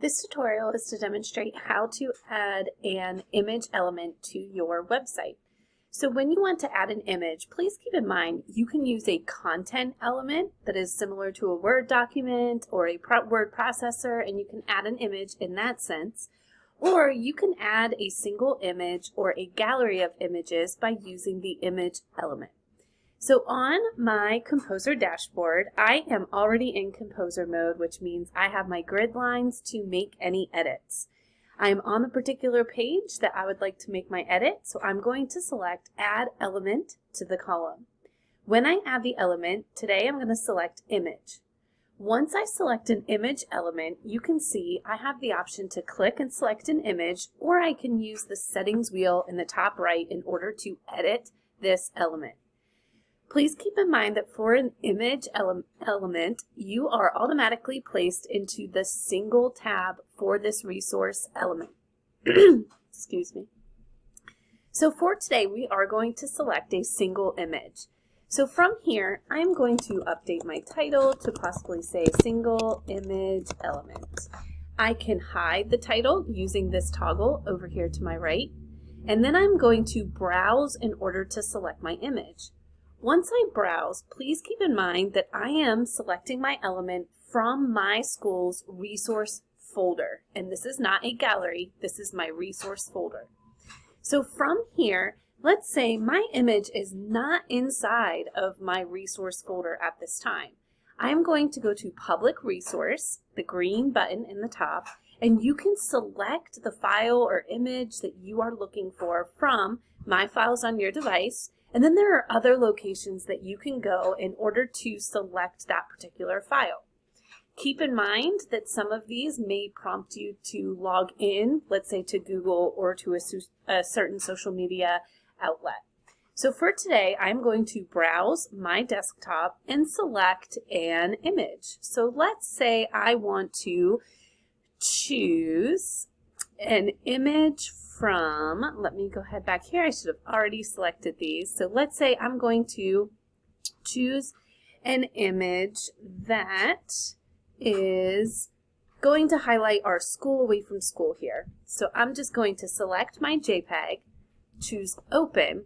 This tutorial is to demonstrate how to add an image element to your website. So when you want to add an image, please keep in mind you can use a content element that is similar to a Word document or a word processor, and you can add an image in that sense. Or you can add a single image or a gallery of images by using the image element. So on my Composer dashboard, I am already in Composer mode, which means I have my grid lines to make any edits. I'm on the particular page that I would like to make my edit, so I'm going to select Add Element to the column. When I add the element, today I'm going to select Image. Once I select an image element, you can see I have the option to click and select an image, or I can use the settings wheel in the top right in order to edit this element. Please keep in mind that for an image element, you are automatically placed into the single tab for this resource element. Excuse me. So for today, we are going to select a single image. So from here, I'm going to update my title to possibly say single image element. I can hide the title using this toggle over here to my right, and then I'm going to browse in order to select my image. Once I browse, please keep in mind that I am selecting my element from my school's resource folder. And this is not a gallery, this is my resource folder. So from here, let's say my image is not inside of my resource folder at this time. I'm going to go to Public Resource, the green button in the top, and you can select the file or image that you are looking for from My Files on your device. And then there are other locations that you can go in order to select that particular file. Keep in mind that some of these may prompt you to log in, let's say to Google or to a certain social media outlet. So for today, I'm going to browse my desktop and select an image. So let's say I want to choose an image from, let me go ahead back here, I should have already selected these. So let's say I'm going to choose an image that is going to highlight our school away from school here. So I'm just going to select my JPEG, choose Open,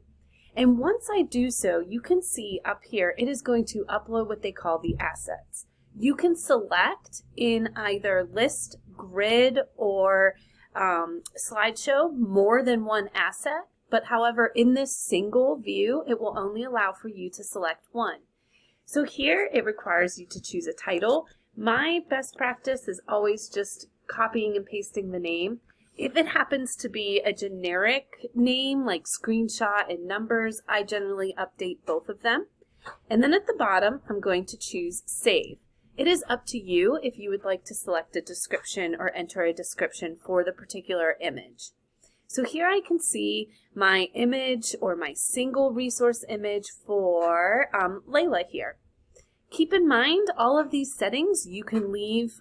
and once I do so, you can see up here it is going to upload what they call the assets. You can select in either list, grid, or slideshow more than one asset, but however in this single view it will only allow for you to select one. So here it requires you to choose a title. My best practice is always just copying and pasting the name. If it happens to be a generic name like screenshot and numbers, I generally update both of them. And then at the bottom I'm going to choose Save. It is up to you if you would like to select a description or enter a description for the particular image. So here I can see my image or my single resource image for Layla here. Keep in mind all of these settings you can leave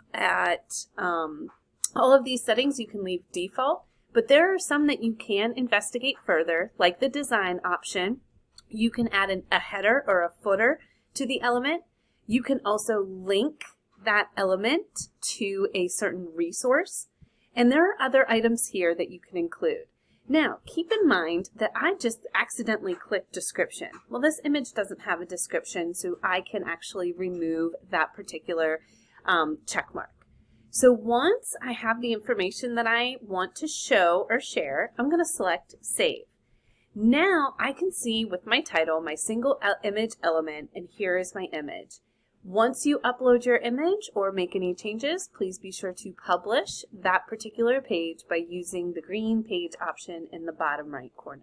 default, but there are some that you can investigate further, like the design option. You can add a header or a footer to the element. You can also link that element to a certain resource, and there are other items here that you can include. Now, keep in mind that I just accidentally clicked description. Well, this image doesn't have a description, so I can actually remove that particular check mark. So once I have the information that I want to show or share, I'm going to select Save. Now I can see with my title, my single image element, and here is my image. Once you upload your image or make any changes, please be sure to publish that particular page by using the green page option in the bottom right corner.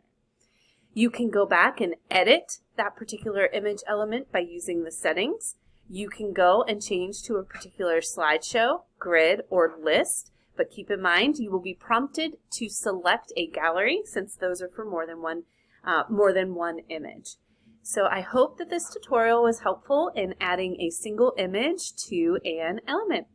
You can go back and edit that particular image element by using the settings. You can go and change to a particular slideshow, grid, or list, but keep in mind you will be prompted to select a gallery since those are for more than one image. So I hope that this tutorial was helpful in adding a single image to an element.